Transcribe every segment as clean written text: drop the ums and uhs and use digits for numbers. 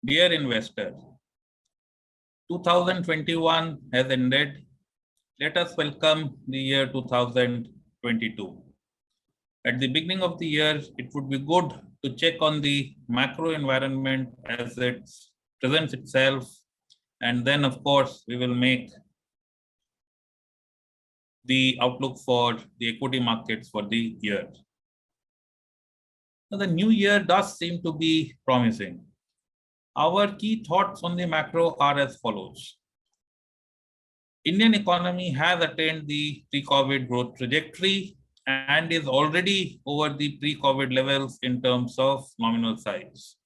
Dear investor, 2021 has ended. Let us welcome the year 2022. At the beginning of the year, it would be good to check on the macro environment as it presents itself, and then, of course, we will make the outlook for the equity markets for the year. Now, the new year does seem to be promising. Our key thoughts on the macro are as follows. Indian economy has attained the pre-COVID growth trajectory and is already over the pre-COVID levels in terms of nominal size.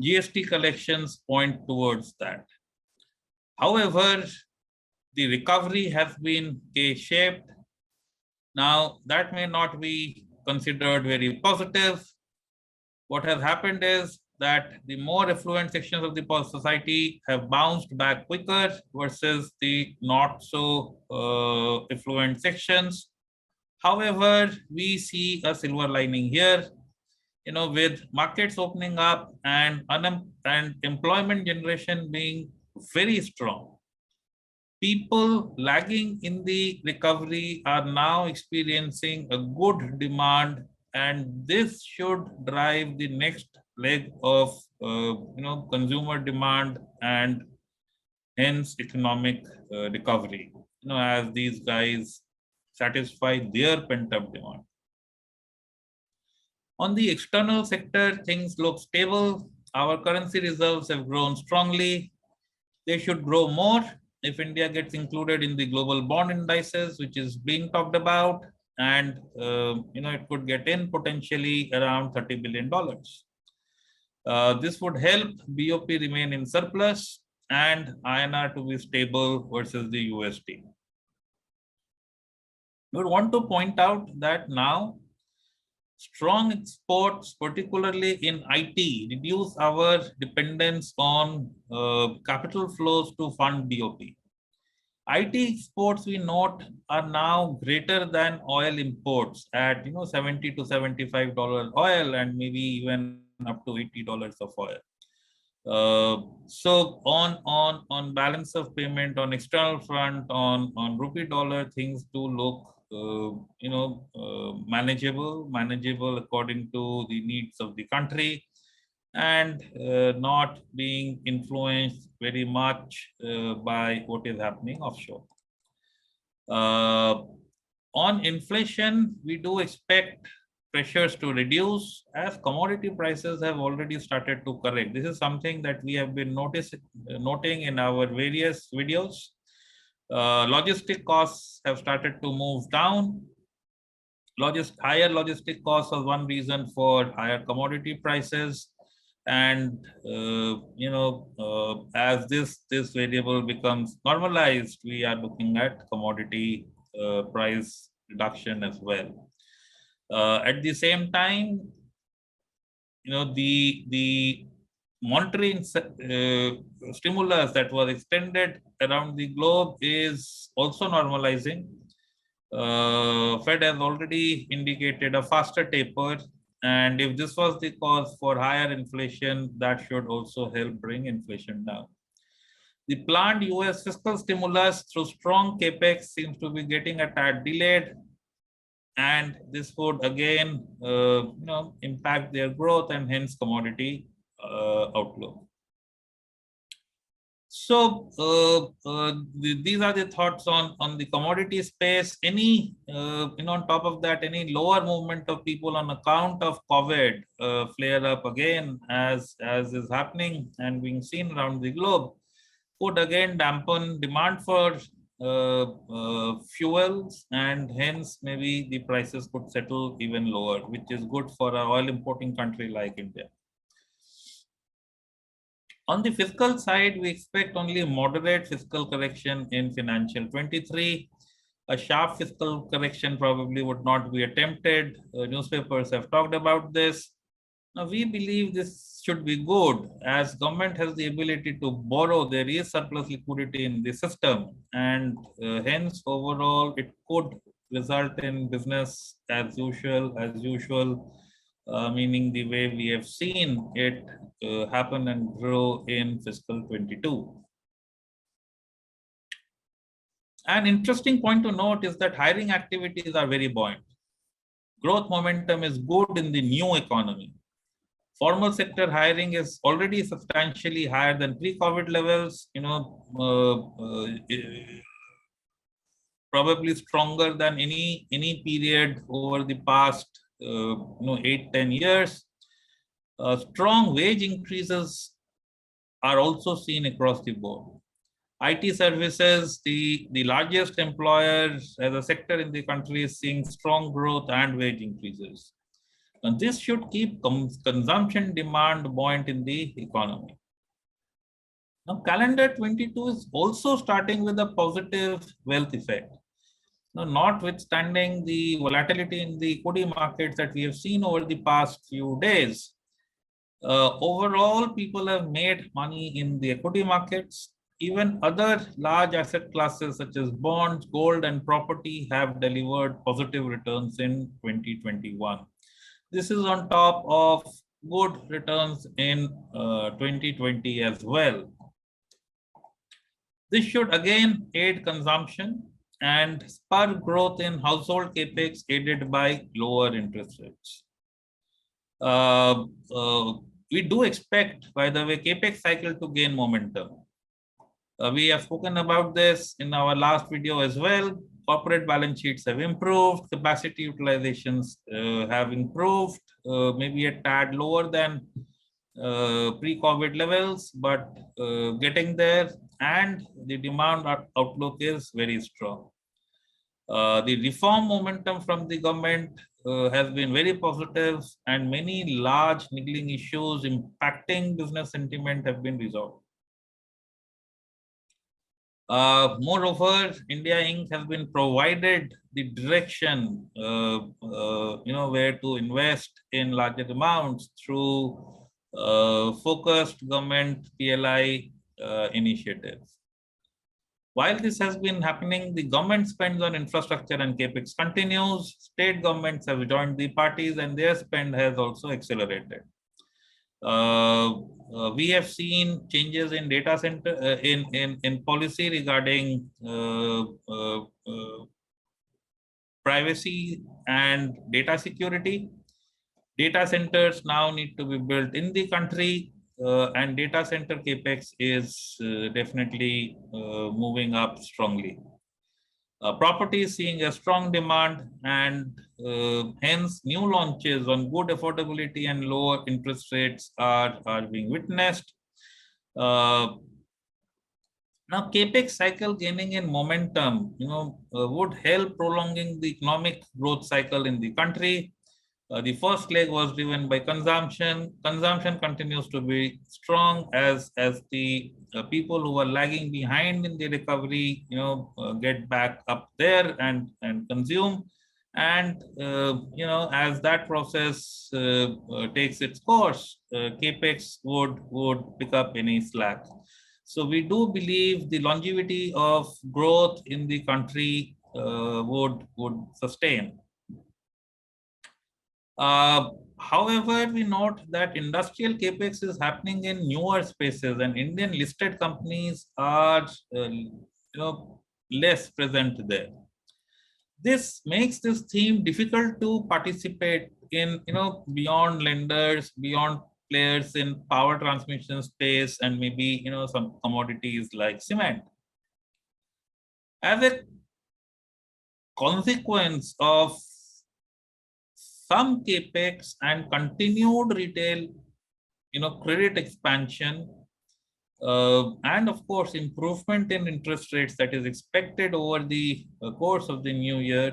GST collections point towards that. However, the recovery has been K-shaped. Now, that may not be considered very positive. What has happened is that the more affluent sections of the society have bounced back quicker versus the not so affluent sections. However, we see a silver lining here, with markets opening up and employment generation being very strong. People lagging in the recovery are now experiencing a good demand, and this should drive the next leg of consumer demand and hence economic recovery, as these guys satisfy their pent-up demand. On the external sector, things look stable. Our currency reserves have grown strongly. They should grow more if India gets included in the global bond indices, which is being talked about, and it could get in potentially around $30 billion. This would help BOP remain in surplus and INR to be stable versus the USD. We would want to point out that now strong exports, particularly in IT, reduce our dependence on capital flows to fund BOP. IT exports, we note, are now greater than oil imports at $70 to $75 oil and maybe even up to $80 of oil. So on balance of payment, on external front, on rupee dollar, things do look manageable according to the needs of the country, and not being influenced very much by what is happening offshore. On inflation, we do expect pressures to reduce as commodity prices have already started to correct. This is something that we have been noting in our various videos. Logistic costs have started to move down. Higher logistic costs was one reason for higher commodity prices, and as this variable becomes normalized, we are looking at commodity price reduction as well. At the same time, the monetary stimulus that was extended around the globe is also normalizing. Fed has already indicated a faster taper, and if this was the cause for higher inflation, that should also help bring inflation down. The planned US fiscal stimulus through strong capex seems to be getting a tad delayed, and this would again impact their growth and hence commodity outlook. So these are the thoughts on the commodity space. Any on top of that, any lower movement of people on account of COVID flare up again, as is happening and being seen around the globe, could again dampen demand for fuels, and hence maybe the prices could settle even lower, which is good for an oil importing country like India. On the fiscal side, we expect only a moderate fiscal correction in financial 23. A sharp fiscal correction probably would not be attempted. Newspapers have talked about this. Now, we believe this should be good as government has the ability to borrow. There is surplus liquidity in the system, and hence overall it could result in business as usual meaning the way we have seen it happen and grow in fiscal 22. An interesting point to note is that hiring activities are very buoyant. Growth momentum is good in the new economy. Formal sector hiring is already substantially higher than pre-COVID levels, probably stronger than any period over the past 8-10 years. Strong wage increases are also seen across the board. IT services, the largest employer as a sector in the country, is seeing strong growth and wage increases. And this should keep consumption demand buoyant in the economy. Now, calendar 22 is also starting with a positive wealth effect. Now, notwithstanding the volatility in the equity markets that we have seen over the past few days, overall, people have made money in the equity markets. Even other large asset classes such as bonds, gold, and property have delivered positive returns in 2021. This is on top of good returns in 2020 as well. This should again aid consumption and spur growth in household capex aided by lower interest rates. We do expect, by the way, capex cycle to gain momentum. We have spoken about this in our last video as well. Corporate balance sheets have improved, capacity utilizations have improved, maybe a tad lower than pre-COVID levels, but getting there, and the demand outlook is very strong. The reform momentum from the government has been very positive, and many large niggling issues impacting business sentiment have been resolved. Moreover, India Inc. has been provided the direction, where to invest in larger amounts through focused government PLI initiatives. While this has been happening, the government spends on infrastructure and capex continues. State governments have joined the parties, and their spend has also accelerated. We have seen changes in data center in policy regarding privacy and data security. Data centers now need to be built in the country, and data center capex is definitely moving up strongly. Property is seeing a strong demand, and hence new launches on good affordability and lower interest rates are being witnessed. Now, capex cycle gaining in momentum, would help prolonging the economic growth cycle in the country. The first leg was driven by consumption. Consumption continues to be strong as the people who are lagging behind in the recovery, get back up there and consume. And as that process takes its course, capex would pick up any slack. So we do believe the longevity of growth in the country would sustain. However, we note that industrial capex is happening in newer spaces, and Indian listed companies are less present there. This makes this theme difficult to participate in, beyond lenders, beyond players in power transmission space, and maybe some commodities like cement. As a consequence of some capex and continued retail, credit expansion, and of course improvement in interest rates that is expected over the course of the new year,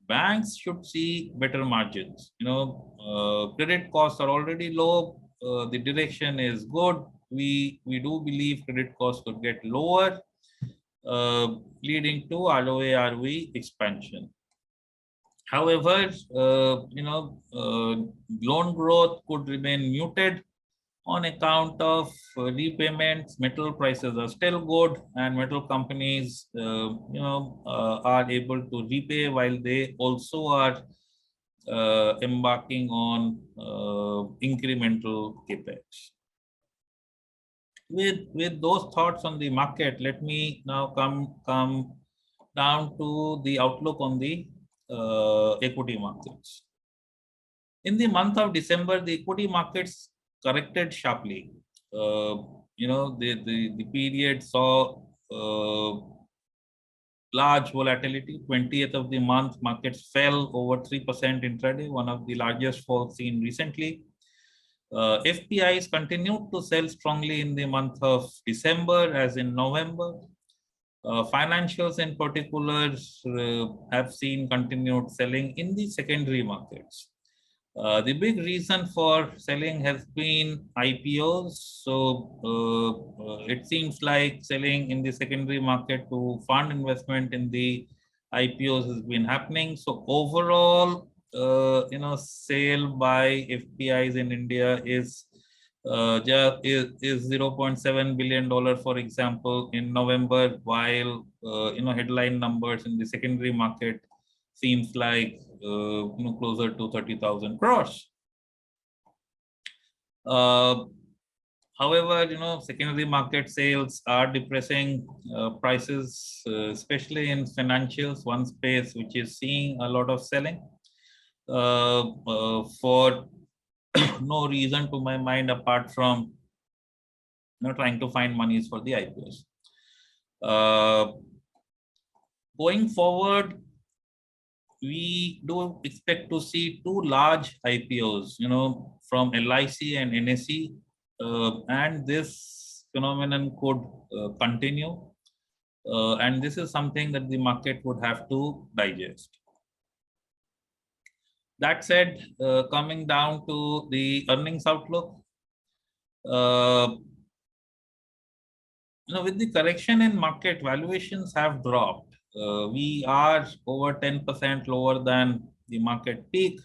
banks should see better margins. Credit costs are already low. The direction is good. We do believe credit costs could get lower, leading to ROA ROE expansion. However, loan growth could remain muted on account of repayments. Metal prices are still good, and metal companies, are able to repay while they also are embarking on incremental capex. With those thoughts on the market, let me now come down to the outlook on the equity markets. In the month of December, the equity markets corrected sharply. The period saw large volatility. 20th of the month, markets fell over 3% intraday, one of the largest falls seen recently. FPIs continued to sell strongly in the month of December as in November. Financials in particular have seen continued selling in the secondary markets. The big reason for selling has been IPOs. So it seems like selling in the secondary market to fund investment in the IPOs has been happening. So overall, sale by FPIs in India is $0.7 billion, for example, in November, while headline numbers in the secondary market seems like closer to 30,000 crores. However, secondary market sales are depressing prices, especially in financials, one space which is seeing a lot of selling for no reason to my mind apart from trying to find monies for the IPOs. Going forward, we do expect to see two large IPOs, from LIC and NSE, and this phenomenon could continue. And this is something that the market would have to digest. That said, coming down to the earnings outlook, with the correction in market, valuations have dropped. We are over 10% lower than the market peak,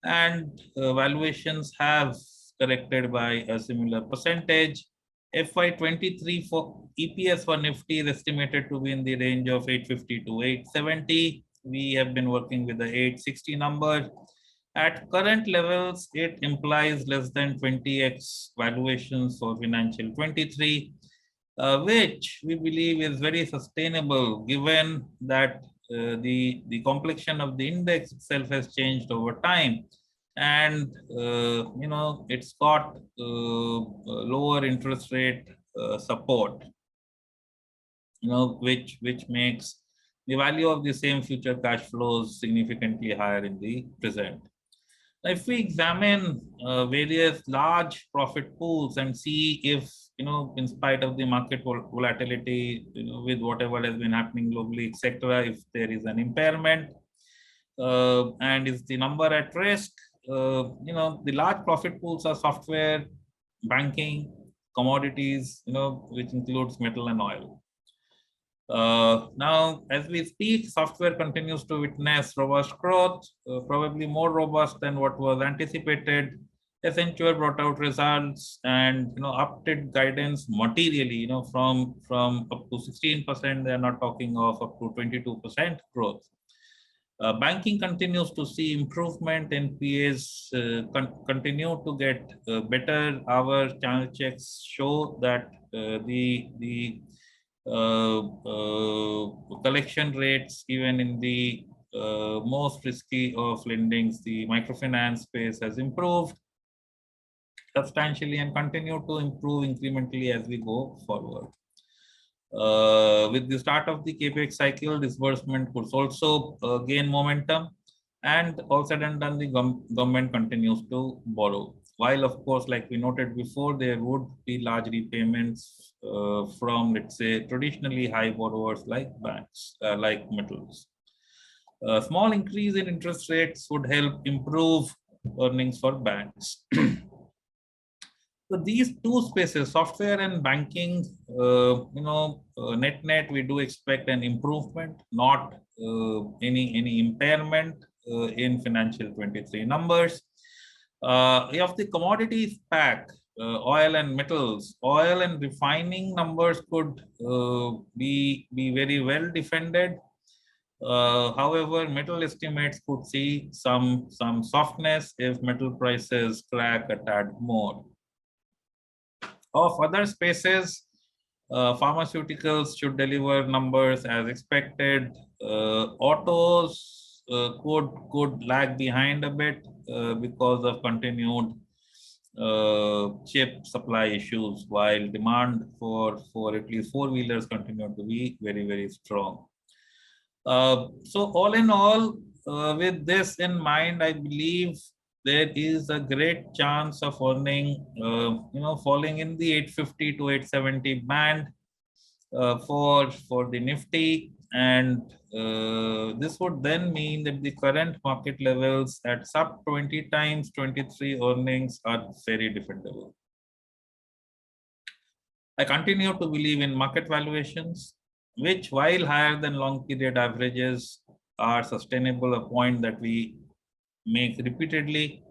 and valuations have corrected by a similar percentage. FY23 for EPS for Nifty is estimated to be in the range of 850 to 870. We have been working with the 860 number. At current levels, it implies less than 20x valuations for financial 23. Which we believe is very sustainable given that the complexion of the index itself has changed over time, and it's got lower interest rate support, which makes the value of the same future cash flows significantly higher in the present. If we examine various large profit pools and see if, in spite of the market volatility, with whatever has been happening globally, etc., if there is an impairment and is the number at risk, the large profit pools are software, banking, commodities, which includes metal and oil. Now, as we speak, software continues to witness robust growth, probably more robust than what was anticipated. Accenture brought out results and upped its guidance materially, from up to 16%. They are not talking of up to 22% growth. Banking continues to see improvement. NPAs continue to get better. Our channel checks show that the collection rates, even in the most risky of lendings, the microfinance space has improved substantially and continue to improve incrementally as we go forward. With the start of the capex cycle, disbursement could also gain momentum, and all said and done, the government continues to borrow. While, of course, like we noted before, there would be large repayments from, let's say, traditionally high borrowers like banks, like metals. A small increase in interest rates would help improve earnings for banks. So these two spaces, software and banking, net, we do expect an improvement, not any impairment in financial 23 numbers. Of the commodities pack, oil and metals, oil and refining numbers could be very well defended. However, metal estimates could see some softness if metal prices crack a tad more. Of other spaces, pharmaceuticals should deliver numbers as expected. Autos could lag behind a bit because of continued chip supply issues, while demand for at least four-wheelers continue to be very strong. So all in all, with this in mind, I believe there is a great chance of earning, falling in the 850 to 870 band for the Nifty, and this would then mean that the current market levels at sub 20 times 23 earnings are very defendable. I continue to believe in market valuations, which, while higher than long period averages, are sustainable, a point that we make repeatedly.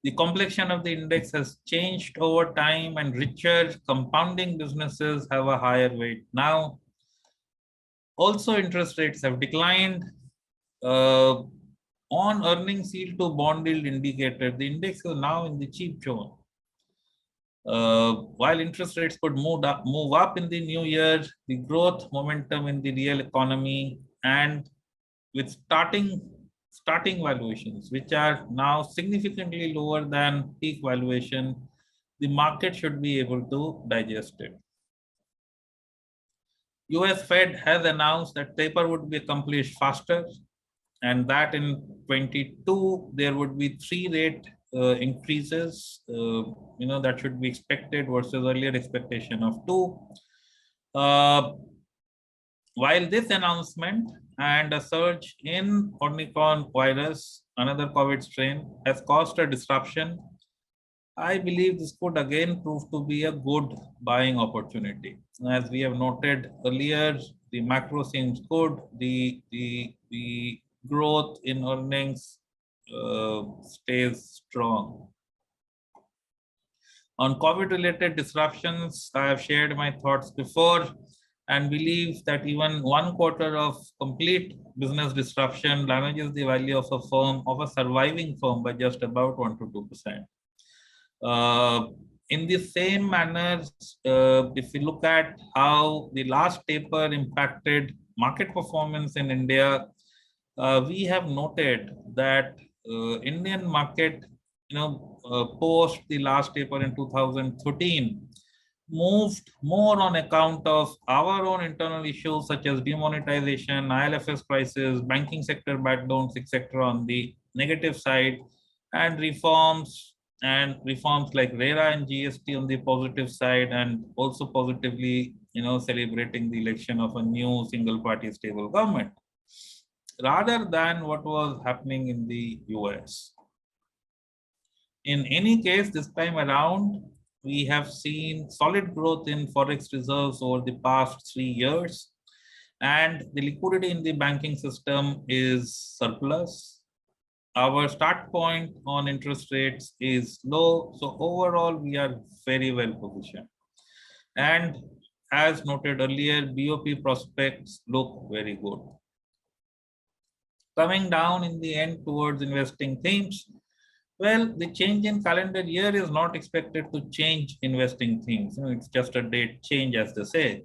The complexion of the index has changed over time, and richer compounding businesses have a higher weight now. Also, interest rates have declined. On earnings yield to bond yield indicator, the index is now in the cheap zone. While interest rates could move up in the new year, the growth momentum in the real economy and with starting valuations, which are now significantly lower than peak valuation, the market should be able to digest it. US Fed has announced that taper would be accomplished faster, and that in 22 there would be 3 rate increases, that should be expected versus earlier expectation of 2. While this announcement and a surge in Omicron virus, another COVID strain, has caused a disruption, I believe this could again prove to be a good buying opportunity. As we have noted earlier, the macro seems good. The growth in earnings stays strong. On COVID-related disruptions, I have shared my thoughts before and believe that even 1 quarter of complete business disruption damages the value of a firm, of a surviving firm, by just about 1 to 2%. In the same manner, if we look at how the last taper impacted market performance in India, we have noted that Indian market, post the last taper in 2013, moved more on account of our own internal issues such as demonetization, IL&FS crisis, banking sector backdowns, etc. on the negative side, and reforms like RERA and GST on the positive side, and also positively, celebrating the election of a new single-party stable government, rather than what was happening in the US. In any case, this time around, we have seen solid growth in forex reserves over the past 3 years, and the liquidity in the banking system is surplus. Our start point on interest rates is low, so overall we are very well positioned. And as noted earlier, BOP prospects look very good. Coming down in the end towards investing themes, well, the change in calendar year is not expected to change investing themes. It's just a date change, as they say.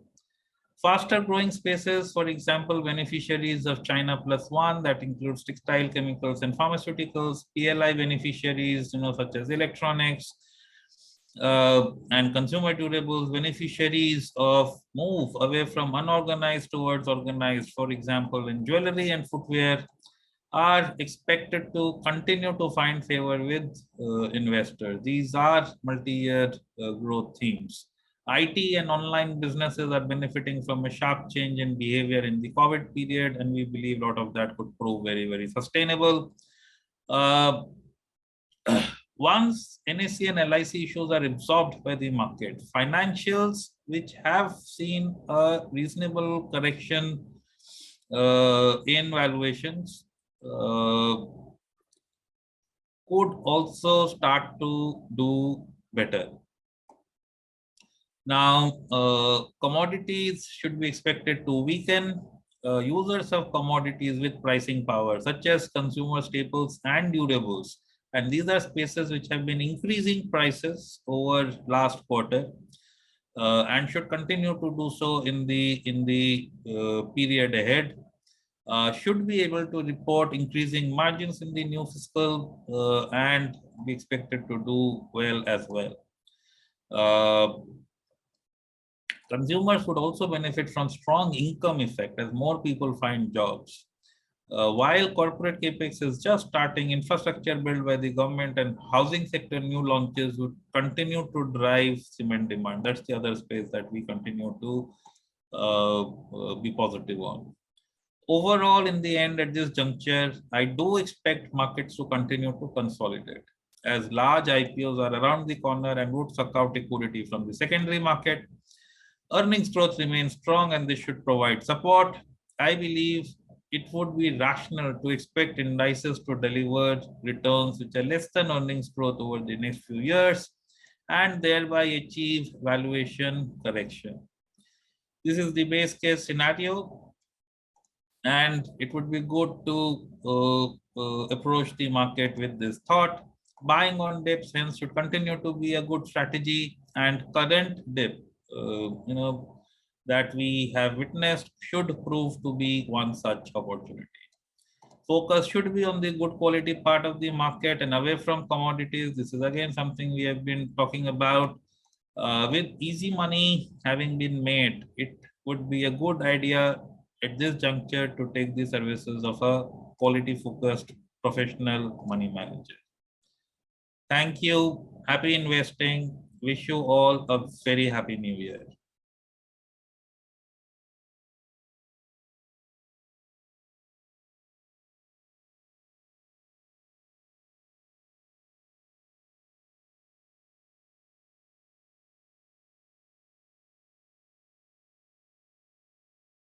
Faster growing spaces, for example, beneficiaries of China +1, that includes textile, chemicals, and pharmaceuticals, PLI beneficiaries, such as electronics, and consumer durables, beneficiaries of move away from unorganized towards organized, for example, in jewelry and footwear, are expected to continue to find favor with investors. These are multi-year growth themes. IT and online businesses are benefiting from a sharp change in behavior in the COVID period, and we believe a lot of that could prove very sustainable. Once NSE and LIC issues are absorbed by the market, financials, which have seen a reasonable correction in valuations, could also start to do better. Now, commodities should be expected to weaken. users of commodities with pricing power, such as consumer staples and durables. And these are spaces which have been increasing prices over last quarter and should continue to do so in the period ahead. Should be able to report increasing margins in the new fiscal and be expected to do well as well. Consumers would also benefit from strong income effect as more people find jobs. While corporate capex is just starting, infrastructure built by the government and housing sector new launches would continue to drive cement demand. That's the other space that we continue to be positive on. Overall, in the end, at this juncture, I do expect markets to continue to consolidate as large IPOs are around the corner and would suck out liquidity from the secondary market. Earnings growth remains strong and this should provide support. I believe it would be rational to expect indices to deliver returns which are less than earnings growth over the next few years and thereby achieve valuation correction. This is the base case scenario, and it would be good to approach the market with this thought. Buying on dips hence should continue to be a good strategy, and current dip that we have witnessed should prove to be one such opportunity. Focus should be on the good quality part of the market and away from commodities. This is again something we have been talking about. With easy money having been made, it would be a good idea at this juncture to take the services of a quality focused professional money manager. Thank you. Happy investing. Wish you all a very happy new year.